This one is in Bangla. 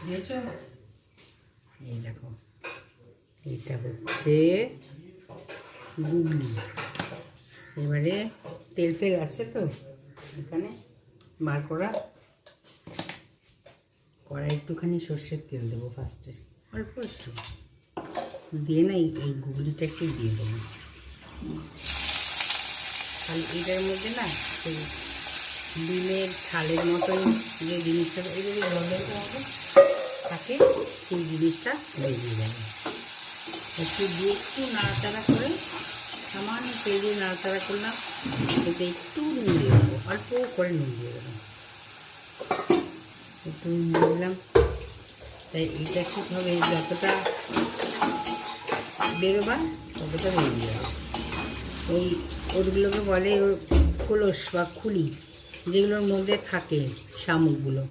বুঝেছো? এই দেখো, এটা হচ্ছে গুগলি। এবারে তেল ফেল আছে তো এখানে বার করা, কড়াই একটুখানি সর্ষের তেল দেবো ফার্স্টে, অল্প একটু দিয়ে না এই গুগলিটা একটু দিয়ে দেবো। তাহলে এটার মধ্যে না সেই ডিমের ছালের মতন যে জিনিসটা এইভাবে জলের মতো থাকে, সেই জিনিসটা বেরিয়ে যাবে। একটু দিয়ে একটু নাড়াচাড়া করে, সামান্য তেল দিয়ে নাড়াচাড়া করলাম, এতে একটু নুন দিয়ে দেবো, অল্প করে নুন দিয়ে দেবো, একটু নুন দিয়ে দিলাম। তাই এইটা ঠিক হবে, যতটা বেরোবা ততটা বেরিয়ে যাবে। ওই ওগুলোকে বলে কলস বা খুলি, যেগুলোর মধ্যে থাকে শামুকগুলো।